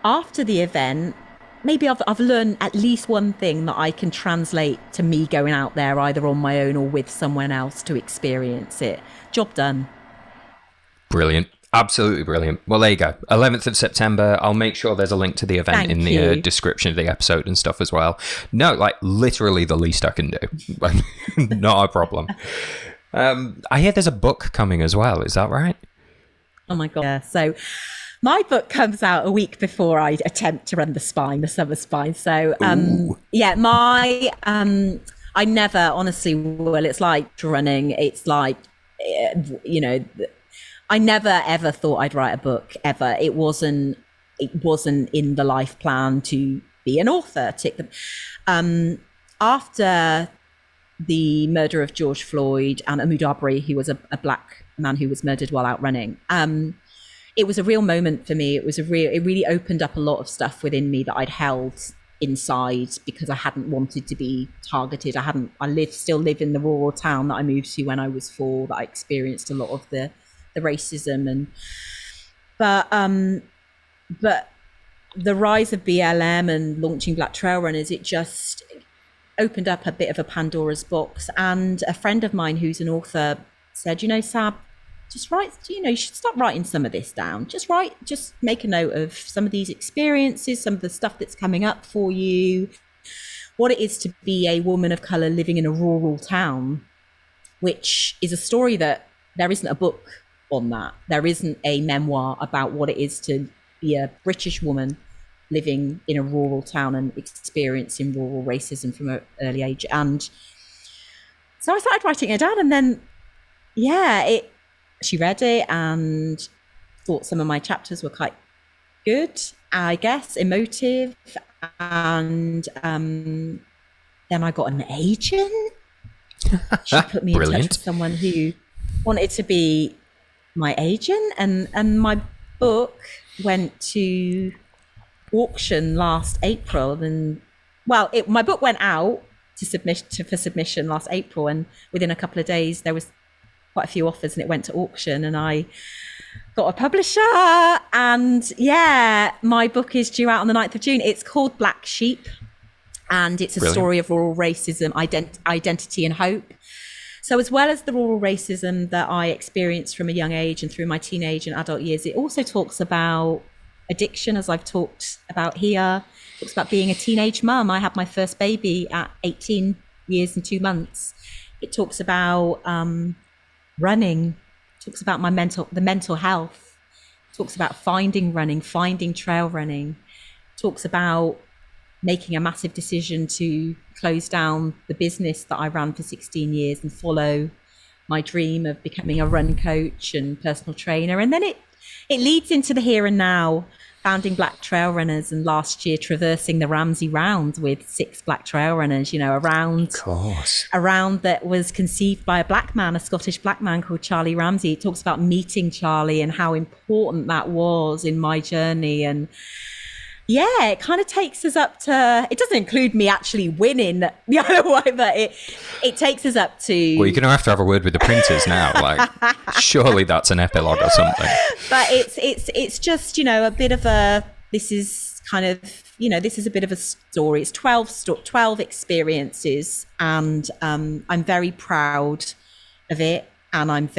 after the event, maybe I've learned at least one thing that I can translate to me going out there either on my own or with someone else to experience it. Job done. Brilliant. Absolutely brilliant. Well, there you go. 11th of September. I'll make sure there's a link to the event in the description of the episode and stuff as well. No, like literally the least I can do. Not a problem. I hear there's a book coming as well. Is that right? Oh my God. Yeah. So my book comes out a week before I attempt to run the summer spine. So yeah, I never honestly will. It's like running. It's like, you know, I never ever thought I'd write a book ever. It wasn't in the life plan to be an author. After the murder of George Floyd and Ahmaud Arbery, who was a black man who was murdered while out running, it was a real moment for me. It really opened up a lot of stuff within me that I'd held inside because I hadn't wanted to be targeted. I still live in the rural town that I moved to when I was 4, that I experienced a lot of the racism, but the rise of BLM and launching Black Trail Runners, it just opened up a bit of a Pandora's box. And a friend of mine who's an author said, you know, Sab, just write, you know, you should start writing some of this down. Just make a note of some of these experiences, some of the stuff that's coming up for you, what it is to be a woman of color living in a rural town, which is a story that there isn't a book on that. There isn't a memoir about what it is to be a British woman living in a rural town and experiencing rural racism from an early age. And so I started writing it down, and then, yeah, she read it and thought some of my chapters were quite good, I guess, emotive. And then I got an agent. She put me in touch with someone who wanted to be my agent, and my book went to auction last April. And well, my book went out for submission last April, and within a couple of days there was quite a few offers, and it went to auction, and I got a publisher. And yeah, my book is due out on the 9th of June. It's called Black Sheep, and it's a story of rural racism, identity and hope. So as well as the rural racism that I experienced from a young age and through my teenage and adult years, it also talks about addiction, as I've talked about here. It talks about being a teenage mum. I had my first baby at 18 years and 2 months. It talks about running. It talks about the mental health. It talks about finding trail running. It talks about making a massive decision to close down the business that I ran for 16 years and follow my dream of becoming a run coach and personal trainer. And then it leads into the here and now, founding Black Trail Runners, and last year traversing the Ramsey Round with 6 Black Trail Runners, you know, a round that was conceived by a Scottish black man called Charlie Ramsey. It talks about meeting Charlie and how important that was in my journey. And yeah, it kind of takes us up to, it doesn't include me actually winning the other way, but it takes us up to... Well, you're going to have a word with the printers now. Like, surely that's an epilogue or something. But it's just, you know, a bit of this is a bit of a story. It's 12 experiences, and I'm very proud of it. And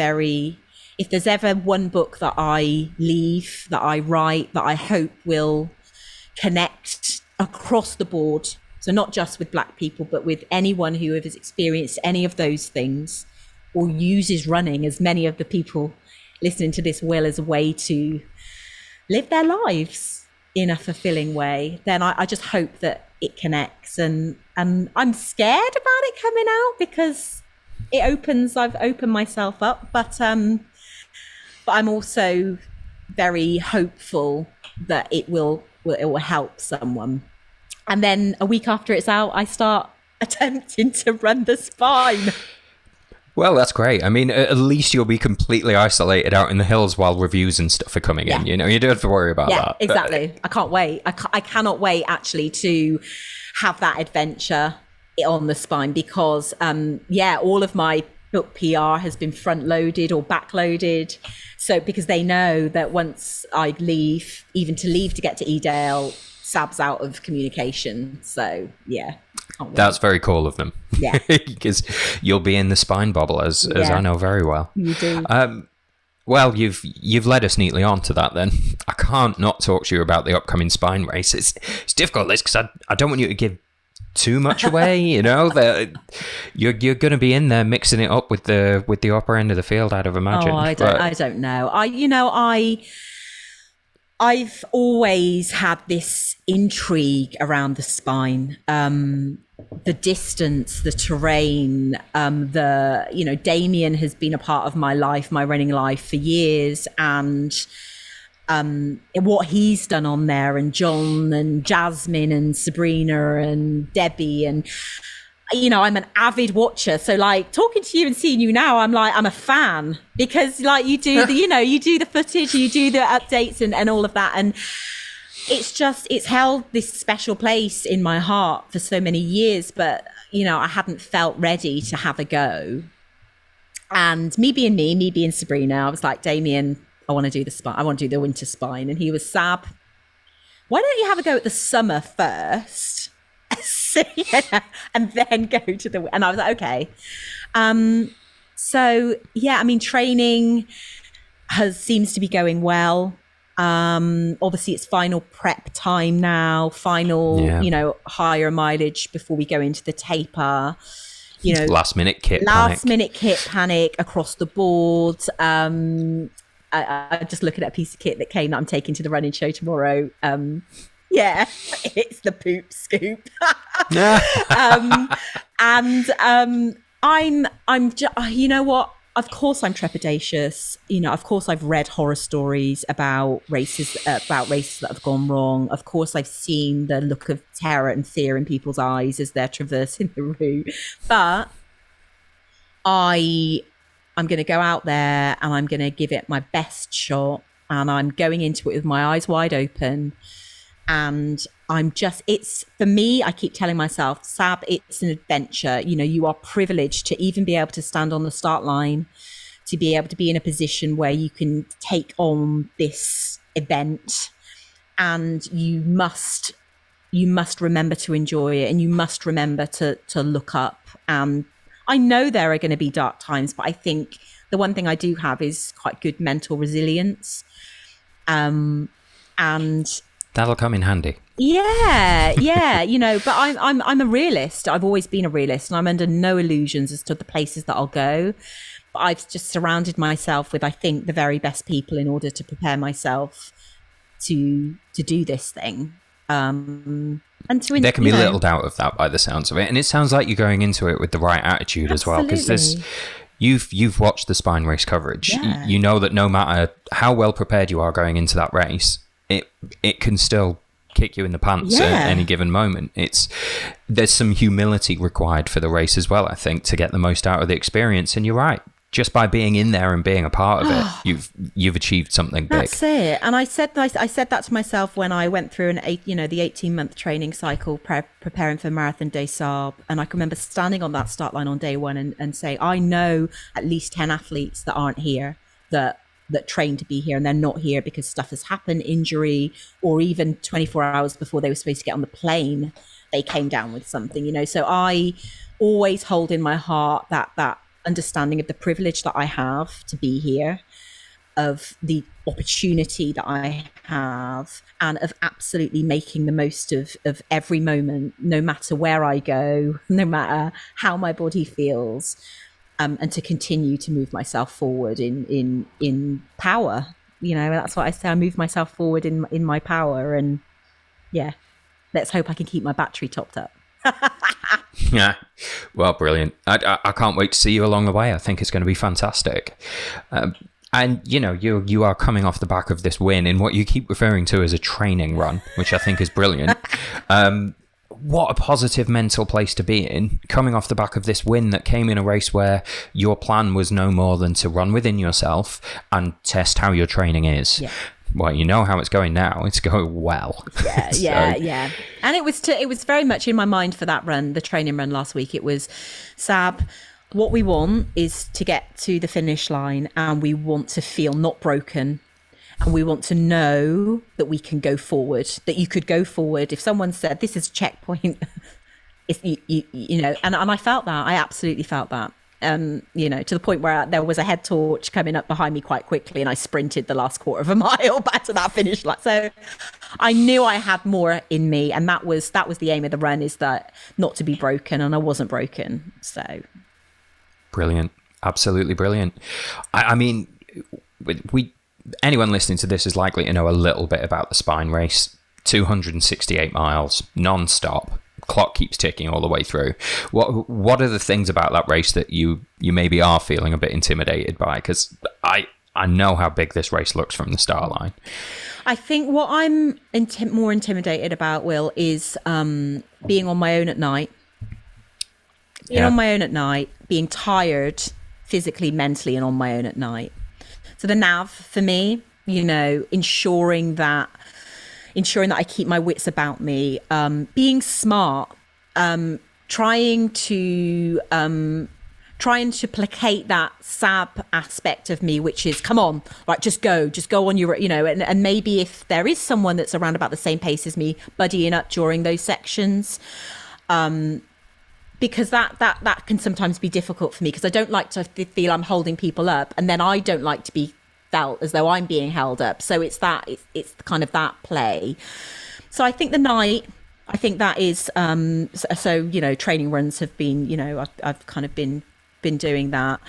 if there's ever one book that I leave, that I write, that I hope will connect across the board, so not just with black people, but with anyone who has experienced any of those things or uses running, as many of the people listening to this will, as a way to live their lives in a fulfilling way, then I just hope that it connects. And I'm scared about it coming out because I've opened myself up, but I'm also very hopeful that it will help someone. And then a week after it's out, I start attempting to run the spine. Well, that's great. I mean, at least you'll be completely isolated out in the hills while reviews and stuff are coming in. You know, you don't have to worry about that. Exactly. I can't wait. I cannot wait actually to have that adventure on the spine because, all of my book PR has been front loaded or back loaded. So because they know that once I leave, even to leave to get to Edale, Sab's out of communication. So yeah. That's very cool of them. Yeah. Because you'll be in the spine bubble, as I know very well. You do. Well, you've led us neatly on to that then. I can't not talk to you about the upcoming spine race. It's difficult, Liz, because I don't want you to give too much away, you know. You're going to be in there mixing it up with the upper end of the field, I'd have imagined. Oh, I don't know. I've always had this intrigue around the spine, the distance, the terrain, Damien has been a part of my life, my running life for years, and what he's done on there, and John and Jasmine and Sabrina and Debbie, and I'm an avid watcher. So like talking to you and seeing you now, I'm a fan because like you do you do the footage, you do the updates and all of that. And it's held this special place in my heart for so many years, but I hadn't felt ready to have a go. And me being Sabrina, I was like, Damien, I want to do the spine. I want to do the winter spine. And he was, Sab, why don't you have a go at the summer first? So, and then go to the, and I was like, okay. Training seems to be going well. Obviously it's final prep time now, higher mileage before we go into the taper, last minute kit panic across the board. I just looking at a piece of kit that came that I'm taking to the running show tomorrow. It's the poop scoop. Of course I'm trepidatious. Of course I've read horror stories about races that have gone wrong. Of course I've seen the look of terror and fear in people's eyes as they're traversing the route. But I'm going to go out there and I'm going to give it my best shot, and I'm going into it with my eyes wide open. And it's for me, I keep telling myself, Sab, it's an adventure. You are privileged to even be able to stand on the start line, to be able to be in a position where you can take on this event, and you must remember to enjoy it, and you must remember to look up. And I know there are going to be dark times, but I think the one thing I do have is quite good mental resilience. And that'll come in handy. Yeah. But I'm a realist. I've always been a realist, and I'm under no illusions as to the places that I'll go. But I've just surrounded myself with, I think, the very best people in order to prepare myself to do this thing. There can be little doubt of that by the sounds of it, and it sounds like you're going into it with the right attitude as well, because you've watched the spine race coverage. You know that no matter how well prepared you are going into that race, it can still kick you in the pants at any given moment. There's some humility required for the race as well, I think, to get the most out of the experience. And you're right. Just by being in there and being a part of it, you've achieved something big. That's it. And I said that to myself when I went through the 18-month training cycle preparing for Marathon des Sables. And I can remember standing on that start line on day one and saying, I know at least 10 athletes that aren't here that train to be here, and they're not here because stuff has happened, injury, or even 24 hours before they were supposed to get on the plane, they came down with something, So I always hold in my heart that understanding of the privilege that I have to be here, of the opportunity that I have, and of absolutely making the most of every moment, no matter where I go, no matter how my body feels, and to continue to move myself forward in power. That's what I say. I move myself forward in my power, and let's hope I can keep my battery topped up. Yeah, well, brilliant. I can't wait to see you along the way. I think it's going to be fantastic. And, you know, you are coming off the back of this win in what you keep referring to as a training run, which I think is brilliant. What a positive mental place to be in, coming off the back of this win that came in a race where your plan was no more than to run within yourself and test how your training is. Yeah. Well, you know how it's going now. It's going well. Yeah. And it was very much in my mind for that run, the training run last week. It was, Sab, what we want is to get to the finish line and we want to feel not broken. And we want to know that we can go forward, that you could go forward. If someone said, this is a checkpoint, if you know, and I felt that. I absolutely felt that. You know, to the point where there was a head torch coming up behind me quite quickly and I sprinted the last quarter of a mile back to that finish line. So I knew I had more in me, and that was the aim of the run, is that not to be broken, and I wasn't broken. So brilliant. Absolutely brilliant. I mean, anyone listening to this is likely to know a little bit about the Spine race. 268 miles non-stop. Clock keeps ticking all the way through. What are the things about that race that you maybe are feeling a bit intimidated by? Because I know how big this race looks from the start line. I think what I'm more intimidated about, Will, is being on my own at night. On my own at night, being tired physically, mentally, and on my own at night. So the nav for me, you know, ensuring that I keep my wits about me, being smart, trying to placate that Sab aspect of me, which is, come on, right, just go on your, you know, and maybe if there is someone that's around about the same pace as me, buddying up during those sections, because that can sometimes be difficult for me, because I don't like to feel I'm holding people up, and then I don't like to be felt as though I'm being held up. So it's kind of that play. So I think the night, I think that is so, you know, training runs have been, you know, I've kind of been doing that,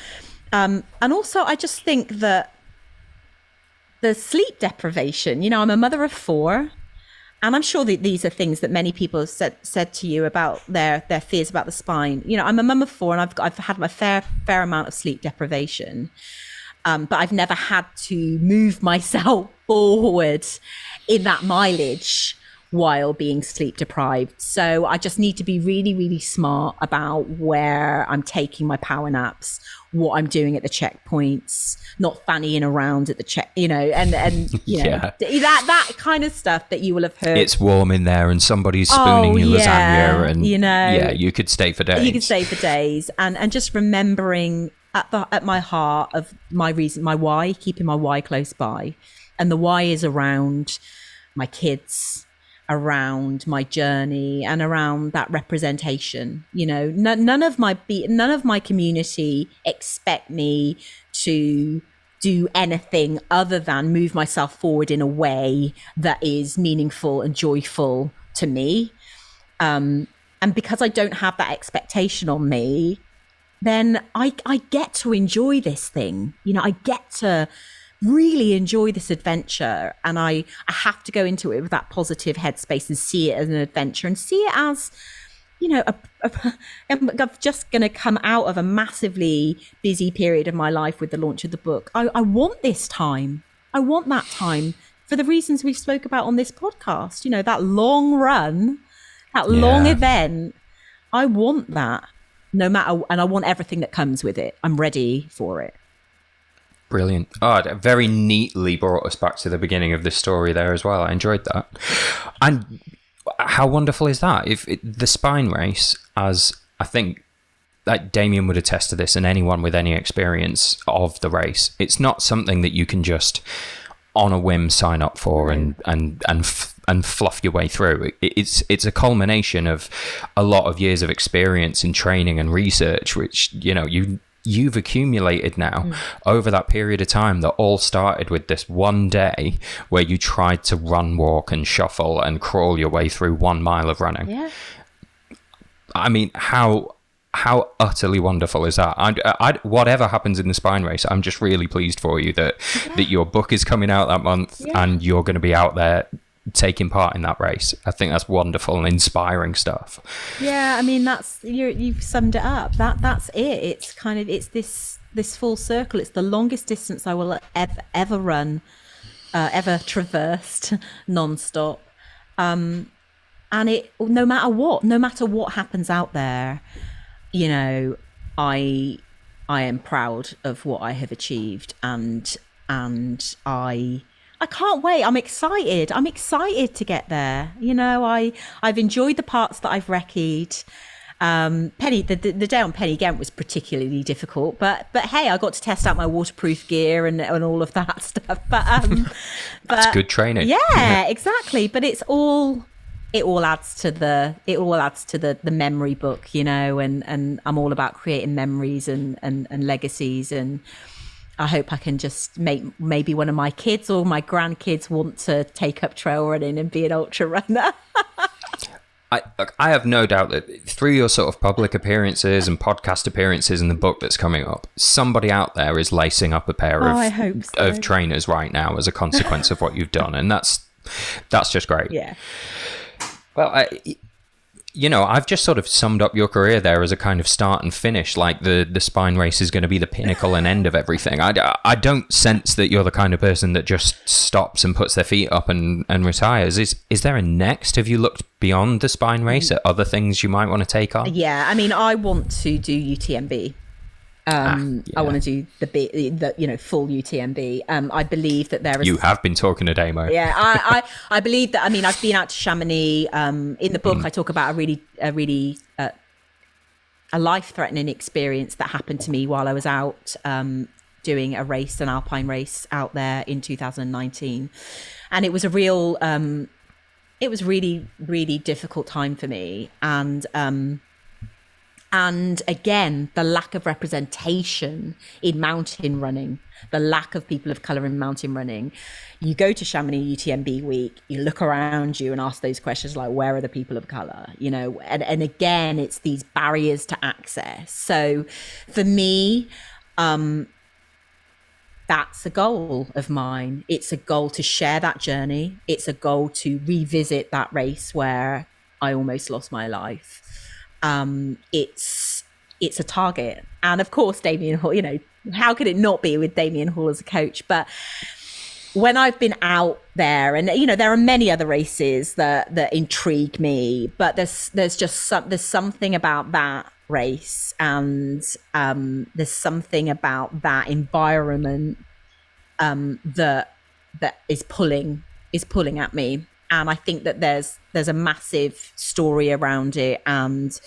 and also I just think that the sleep deprivation, you know, I'm a mother of 4, and I'm sure that these are things that many people have said to you about their fears about the spine. You know, I'm a mum of 4 and I've had my fair amount of sleep deprivation. But I've never had to move myself forward in that mileage while being sleep deprived. So I just need to be really, really smart about where I'm taking my power naps, what I'm doing at the checkpoints, not fannying around at the check, you know, and you know, that kind of stuff that you will have heard. It's warm in there and somebody's spooning you lasagna, and you know, you could stay for days. And just remembering at my heart of my reason, my why, keeping my why close by. And the why is around my kids, around my journey, and around that representation. You know, none of my community expect me to do anything other than move myself forward in a way that is meaningful and joyful to me. And because I don't have that expectation on me, then I get to enjoy this thing. You know, I get to really enjoy this adventure, and I have to go into it with that positive headspace and see it as an adventure and see it as, you know, I'm just going to come out of a massively busy period of my life with the launch of the book. I want this time. I want that time for the reasons we've spoke about on this podcast. You know, that long run, that long event. I want that. No matter, and I want everything that comes with it. I'm ready for it. Brilliant. Oh, it very neatly brought us back to the beginning of this story there as well. I enjoyed that. And how wonderful is that? The Spine race, as I think like Damien would attest to this, and anyone with any experience of the race, it's not something that you can just on a whim sign up for and fluff your way through. It's a culmination of a lot of years of experience in training and research, which, you know, you've accumulated now over that period of time that all started with this one day where you tried to run, walk and shuffle and crawl your way through 1 mile of running. Yeah. I mean, how utterly wonderful is that? I whatever happens in the Spine race, I'm just really pleased for you that your book is coming out that month and you're going to be out there taking part in that race. I think that's wonderful and inspiring stuff. Yeah, I mean, you've summed it up. That's it. It's kind of, it's this full circle. It's the longest distance I will ever run, ever traversed non-stop. And it, no matter what happens out there, you know, I am proud of what I have achieved, and I can't wait. I'm excited to get there. You know, I've enjoyed the parts that I've recce'd. Penny, the day on Penny Ghent was particularly difficult, but hey, I got to test out my waterproof gear and all of that stuff. But that's good training. Yeah, exactly. But it all adds to the memory book, you know, and I'm all about creating memories and legacies, and I hope I can just make maybe one of my kids or my grandkids want to take up trail running and be an ultra runner. I have no doubt that through your sort of public appearances and podcast appearances and the book that's coming up, somebody out there is lacing up a pair of trainers right now as a consequence of what you've done, and that's just great. Yeah. Well, you know, I've just sort of summed up your career there as a kind of start and finish, like the Spine race is going to be the pinnacle and end of everything. I don't sense that you're the kind of person that just stops and puts their feet up and retires. Is there a next? Have you looked beyond the Spine race at other things you might want to take on? Yeah, I mean, I want to do UTMB. I want to do the full UTMB. I believe that there is. You have been talking to Damo. Yeah, I believe that. I mean, I've been out to Chamonix. In the book, I talk about a life-threatening experience that happened to me while I was out doing a race, an alpine race out there in 2019, and it was a real. It was really, really difficult time for me, and again, the lack of representation in mountain running, the lack of people of colour in mountain running. You go to Chamonix UTMB week, you look around you and ask those questions like, where are the people of colour? You know, and again, it's these barriers to access. So for me, that's a goal of mine. It's a goal to share that journey. It's a goal to revisit that race where I almost lost my life. It's a target, and of course Damien Hall, you know, how could it not be with Damien Hall as a coach? But when I've been out there, and you know, there are many other races that intrigue me, but there's something about that race, and there's something about that environment that is pulling at me. And I think that there's a massive story around it, and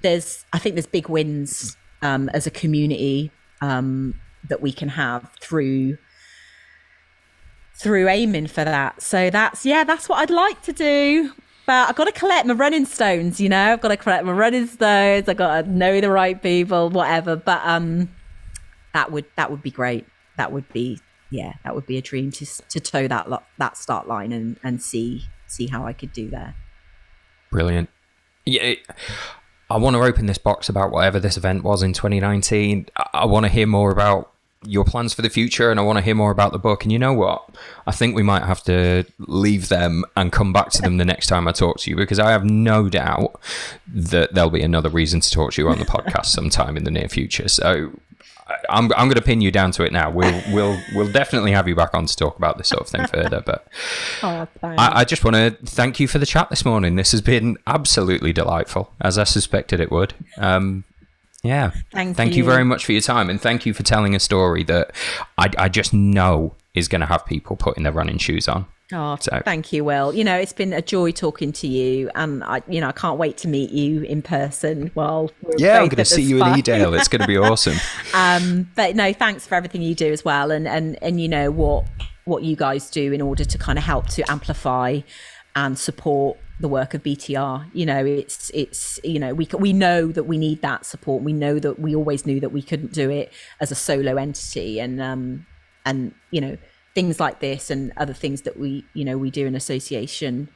I think there's big wins as a community that we can have through aiming for that. So that's what I'd like to do. But I've got to collect my running stones, you know. I've got to collect my running stones. I've got to know the right people, whatever. But that would be great. That would be a dream to toe that start line and see how I could do there. Brilliant. Yeah, I want to open this box about whatever this event was in 2019. I want to hear more about your plans for the future, and I want to hear more about the book. And you know what? I think we might have to leave them and come back to them the next time I talk to you, because I have no doubt that there'll be another reason to talk to you on the podcast sometime in the near future. So I'm going to pin you down to it now. We'll definitely have you back on to talk about this sort of thing further. But I just want to thank you for the chat this morning. This has been absolutely delightful, as I suspected it would. Yeah. Thank you very much for your time, and thank you for telling a story that I just know is going to have people putting their running shoes on. Oh, so. Thank you, Will. You know, it's been a joy talking to you, and I can't wait to meet you in person. Well, I'm going to see you in Edale. It's going to be awesome. But no, thanks for everything you do as well, and you know what you guys do in order to kind of help to amplify and support the work of BTR. You know, it's you know, we know that we need that support. We know that we always knew that we couldn't do it as a solo entity, and you know, things like this and other things that we do in association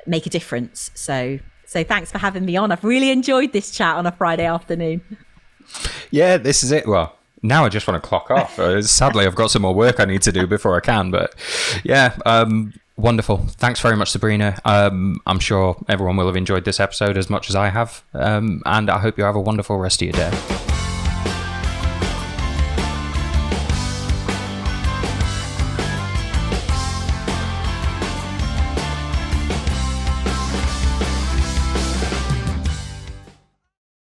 make a difference. So thanks for having me on. I've really enjoyed this chat on a Friday afternoon. Yeah, this is it. Well, now I just want to clock off. Sadly, I've got some more work I need to do before I can. But yeah, Wonderful. Thanks very much, Sabrina. I'm sure everyone will have enjoyed this episode as much as I have. And I hope you have a wonderful rest of your day.